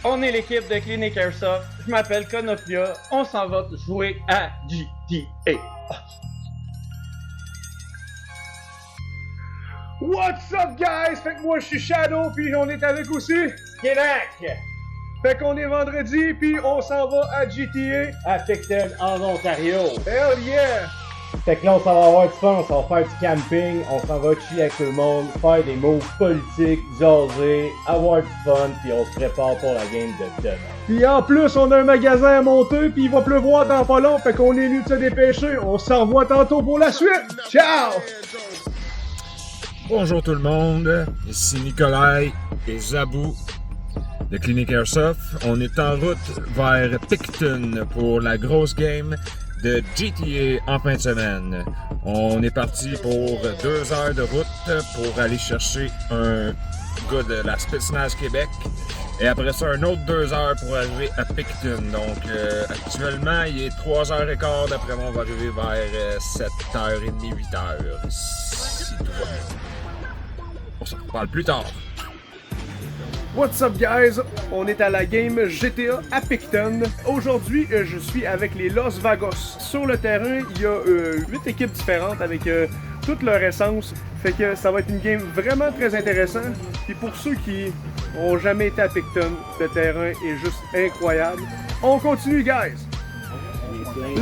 On est l'équipe de Clinic Airsoft. Je m'appelle Konopia. On s'en va jouer à GTA. What's up, guys? Fait que moi, je suis Shadow, puis on est avec aussi Québec! Fait qu'on est vendredi, puis on s'en va à GTA. À Picton, en Ontario. Hell yeah! Fait que là, on s'en va avoir du fun, on s'en va faire du camping, on s'en va chiller avec tout le monde, faire des moves politiques, jaser, avoir du fun, puis on se prépare pour la game de demain. Puis en plus, on a un magasin à monter, puis il va pleuvoir dans pas long, fait qu'on est venu de se dépêcher. On se revoit tantôt pour la suite. Ciao! Bonjour tout le monde, ici Nikolai et Zabou de Clinic Airsoft. On est en route vers Picton pour la grosse game de GTA en fin de semaine. On est parti pour 2 heures de route pour aller chercher un gars de la Spetsnaz Québec. Et après ça, un autre 2 heures pour arriver à Picton. Donc actuellement, il est 3h15. D'après moi, on va arriver vers 7h30, 8h. Si tout va bien. On s'en reparle plus tard. What's up, guys? On est à la game GTA à Picton. Aujourd'hui, je suis avec les Los Vagos. Sur le terrain, il y a 8 équipes différentes avec toute leur essence. Fait que ça va être une game vraiment très intéressante. Et pour ceux qui ont jamais été à Picton, le terrain est juste incroyable. On continue, guys!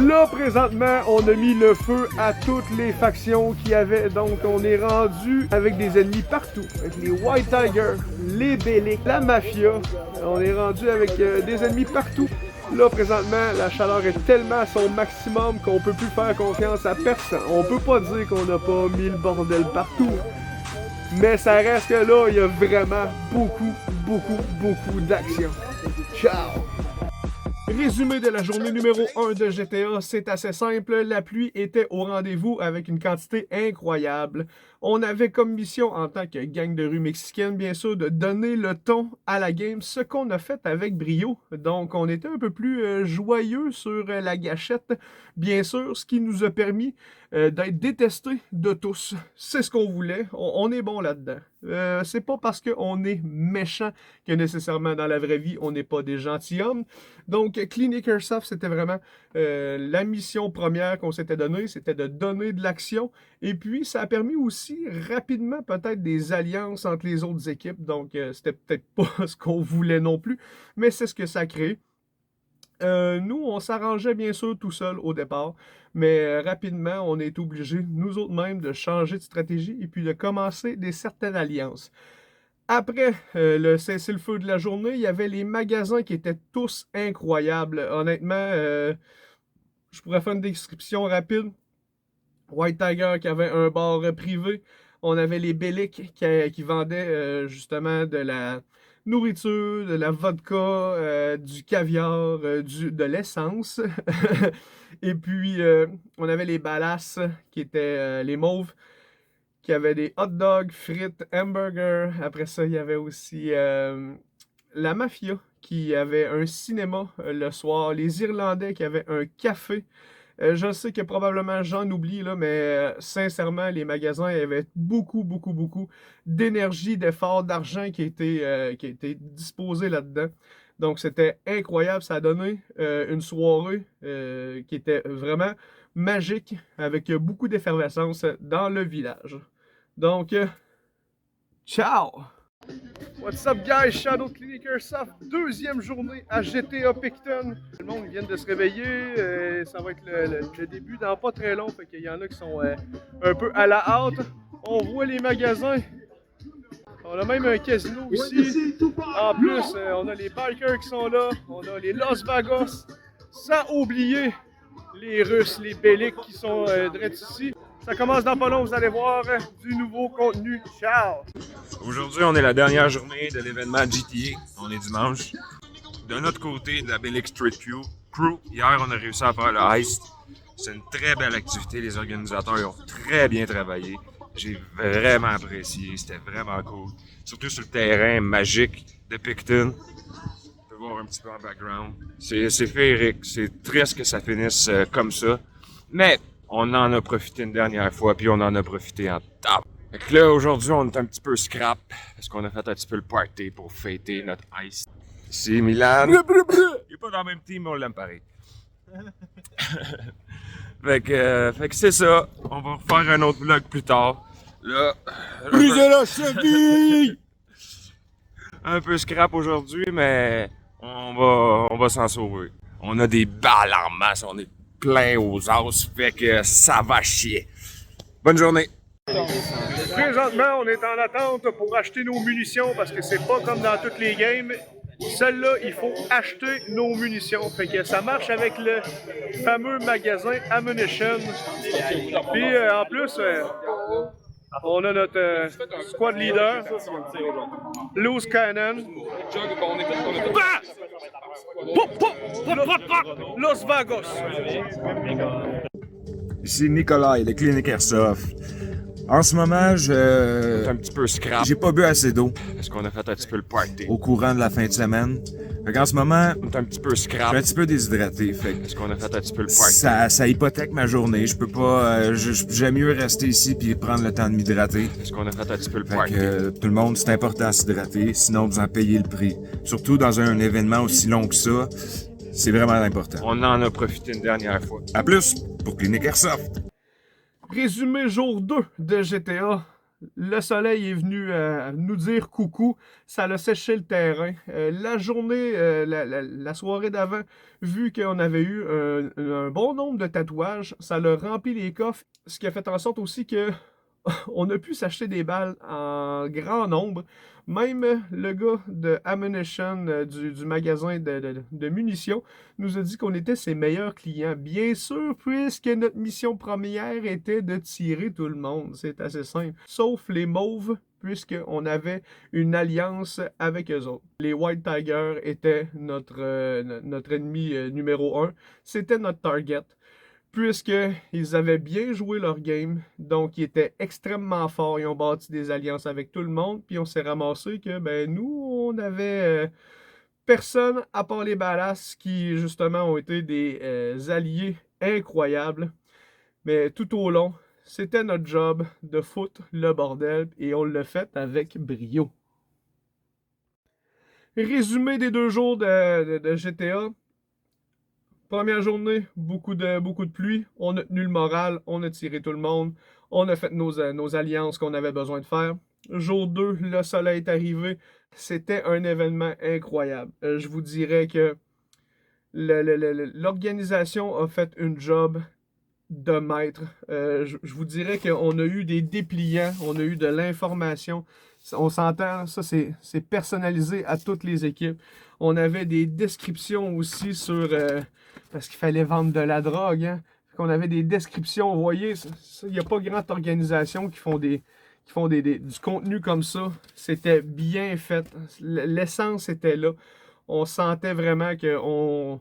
Là, présentement, on a mis le feu à toutes les factions qu'il y avait. Donc, on est rendu avec des ennemis partout. Avec les White Tigers, les Bellic, la Mafia. On est rendu avec des ennemis partout. Là, présentement, la chaleur est tellement à son maximum qu'on peut plus faire confiance à personne. On peut pas dire qu'on n'a pas mis le bordel partout. Mais ça reste que là, il y a vraiment beaucoup d'action. Ciao! Résumé de la journée numéro 1 de GTA, c'est assez simple. La pluie était au rendez-vous avec une quantité incroyable. On avait comme mission en tant que gang de rue mexicaine, bien sûr, de donner le ton à la game, ce qu'on a fait avec brio. Donc, on était un peu plus joyeux sur la gâchette, bien sûr, ce qui nous a permis d'être détestés de tous. C'est ce qu'on voulait. On est bon là-dedans. C'est pas parce qu'on est méchant que nécessairement dans la vraie vie, on n'est pas des gentilshommes. Donc, Clinic Airsoft, c'était vraiment la mission première qu'on s'était donnée, c'était de donner de l'action. Et puis, ça a permis aussi rapidement peut-être des alliances entre les autres équipes. Donc, c'était peut-être pas ce qu'on voulait non plus, mais c'est ce que ça a créé. Nous, on s'arrangeait bien sûr tout seul au départ, mais rapidement, on est obligé, nous autres mêmes, de changer de stratégie et puis de commencer des certaines alliances. Après le cessez-le-feu de la journée, il y avait les magasins qui étaient tous incroyables. Honnêtement, je pourrais faire une description rapide. White Tiger qui avait un bar privé. On avait les Bellic qui vendaient justement de la nourriture, de la vodka, du caviar, de l'essence. Et puis, on avait les Ballas qui étaient les mauves, qui avaient des hot dogs, frites, hamburgers. Après ça, il y avait aussi la Mafia qui avait un cinéma le soir. Les Irlandais qui avaient un café. Je sais que probablement j'en oublie, là, mais sincèrement, les magasins avaient beaucoup d'énergie, d'efforts, d'argent qui a été disposé là-dedans. Donc, c'était incroyable. Ça a donné une soirée qui était vraiment magique, avec beaucoup d'effervescence dans le village. Donc, ciao! What's up, guys? Shadow Clinic Airsoft, deuxième journée à GTA Picton. Le monde vient de se réveiller, ça va être le début dans pas très long, fait qu'il y en a qui sont un peu à la hâte. On voit les magasins. On a même un casino ici. En plus, on a les bikers qui sont là, on a les Los Vagos, sans oublier les Russes, les Bellic qui sont direct ici. Ça commence dans pas long, vous allez voir du nouveau contenu. Ciao! Aujourd'hui, on est la dernière journée de l'événement GTA. On est dimanche. De notre côté, de la Bellic Street Crew, hier, on a réussi à faire le heist. C'est une très belle activité. Les organisateurs ont très bien travaillé. J'ai vraiment apprécié. C'était vraiment cool. Surtout sur le terrain magique de Picton. On peut voir un petit peu en background. C'est féerique. C'est triste que ça finisse comme ça. Mais on en a profité une dernière fois, puis on en a profité en table. Fait que là, aujourd'hui, on est un petit peu scrap, parce qu'on a fait un petit peu le party pour fêter notre heist. Ici Milan. Il est pas dans le même team, mais on l'aime pareil. fait que c'est ça. On va refaire un autre vlog plus tard. Là. Brisez la cheville! Un peu scrap aujourd'hui, mais on va s'en sauver. On a des balles en masse, on est plein aux os, fait que ça va chier. Bonne journée! Présentement, on est en attente pour acheter nos munitions parce que c'est pas comme dans toutes les games. Celle-là, il faut acheter nos munitions. Fait que ça marche avec le fameux magasin Ammunition. Puis en plus, on a notre squad leader, Loose Cannon. Los Vagos. Ici Nikolai, le Clinic Airsoft. En ce moment, un petit peu scrap. J'ai pas bu assez d'eau. Parce qu'on a fait un petit peu le party. Au courant de la fin de semaine. Fait qu'en ce moment, un petit peu scrap. Je suis un petit peu déshydraté. Fait parce qu'on a fait un petit peu le party. Ça hypothèque ma journée. Je peux pas. J'aime mieux rester ici puis prendre le temps de m'hydrater. Parce qu'on a fait un petit peu le party. Fait que tout le monde, c'est important de s'hydrater. Sinon, vous en payez le prix. Surtout dans un événement aussi long que ça. C'est vraiment important. On en a profité une dernière fois. À plus pour Clinic Airsoft. Résumé jour 2 de GTA. Le soleil est venu nous dire coucou. Ça a séché le terrain. La journée, la soirée d'avant, vu qu'on avait eu un bon nombre de tatouages, ça l'a rempli les coffres. Ce qui a fait en sorte aussi que on a pu s'acheter des balles en grand nombre. Même le gars de Ammunition du magasin de munitions nous a dit qu'on était ses meilleurs clients. Bien sûr, puisque notre mission première était de tirer tout le monde. C'est assez simple. Sauf les mauves, puisqu'on avait une alliance avec eux autres. Les White Tigers étaient notre ennemi numéro 1. C'était notre target. Puisqu'ils avaient bien joué leur game, donc ils étaient extrêmement forts, ils ont bâti des alliances avec tout le monde, puis on s'est ramassé que, ben, nous, on avait personne à part les badass qui, justement, ont été des alliés incroyables. Mais tout au long, c'était notre job de foutre le bordel, et on l'a fait avec brio. Résumé des 2 jours de GTA. Première journée, beaucoup de pluie. On a tenu le moral, on a tiré tout le monde. On a fait nos alliances qu'on avait besoin de faire. Jour 2, le soleil est arrivé. C'était un événement incroyable. Je vous dirais que l'organisation a fait une job de maître. Je vous dirais qu'on a eu des dépliants, on a eu de l'information. On s'entend, ça c'est personnalisé à toutes les équipes. On avait des descriptions aussi sur... parce qu'il fallait vendre de la drogue. Hein. On avait des descriptions, vous voyez, il n'y a pas grande organisation qui font du contenu comme ça. C'était bien fait. L'essence était là. On sentait vraiment que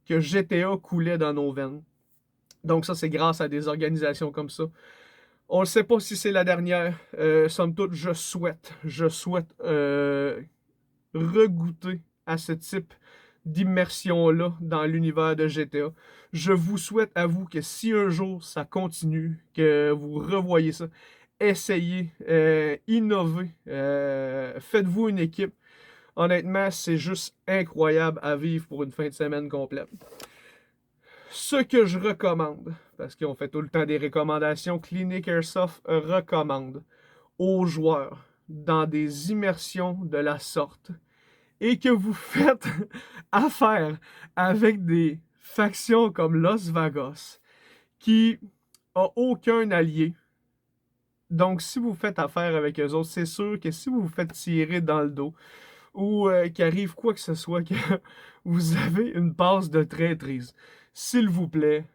GTA coulait dans nos veines. Donc ça, c'est grâce à des organisations comme ça. On ne sait pas si c'est la dernière. Somme toute, je souhaite regoûter à ce type d'immersion-là dans l'univers de GTA. Je vous souhaite à vous que si un jour ça continue, que vous revoyez ça, essayez, innovez, faites-vous une équipe. Honnêtement, c'est juste incroyable à vivre pour une fin de semaine complète. Ce que je recommande, parce qu'on fait tout le temps des recommandations, Clinic Airsoft recommande aux joueurs dans des immersions de la sorte et que vous faites affaire avec des factions comme Los Vagos qui n'ont aucun allié. Donc, si vous faites affaire avec eux autres, c'est sûr que si vous vous faites tirer dans le dos ou qu'il arrive quoi que ce soit, que vous avez une passe de traîtrise, s'il vous plaît,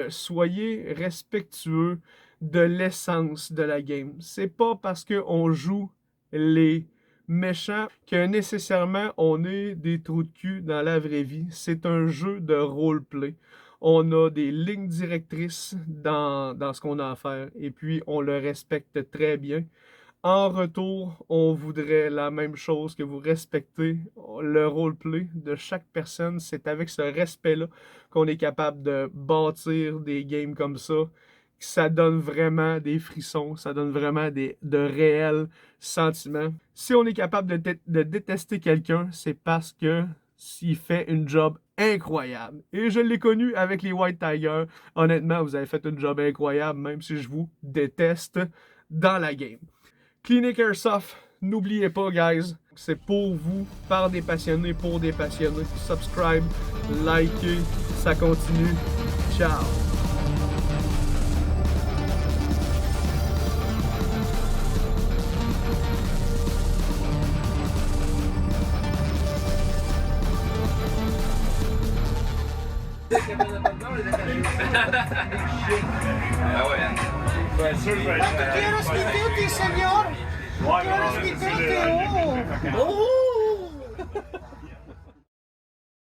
soyez respectueux de l'essence de la game. C'est pas parce qu'on joue les méchants que nécessairement on est des trous de cul dans la vraie vie. C'est un jeu de roleplay. On a des lignes directrices dans ce qu'on a à faire et puis on le respecte très bien. En retour, on voudrait la même chose, que vous respectez le roleplay de chaque personne. C'est avec ce respect-là qu'on est capable de bâtir des games comme ça ça donne vraiment des frissons, ça donne vraiment de réels sentiments. Si on est capable de détester quelqu'un, c'est parce que s'il fait une job incroyable. Et je l'ai connu avec les White Tigers. Honnêtement, vous avez fait une job incroyable, même si je vous déteste dans la game. Clinic Airsoft, n'oubliez pas, guys, c'est pour vous, par des passionnés, pour des passionnés. Subscribe, likez, ça continue. Ciao! ¡Quiero esquitete, señor! ¡Quiero esquitete! ¡Oh!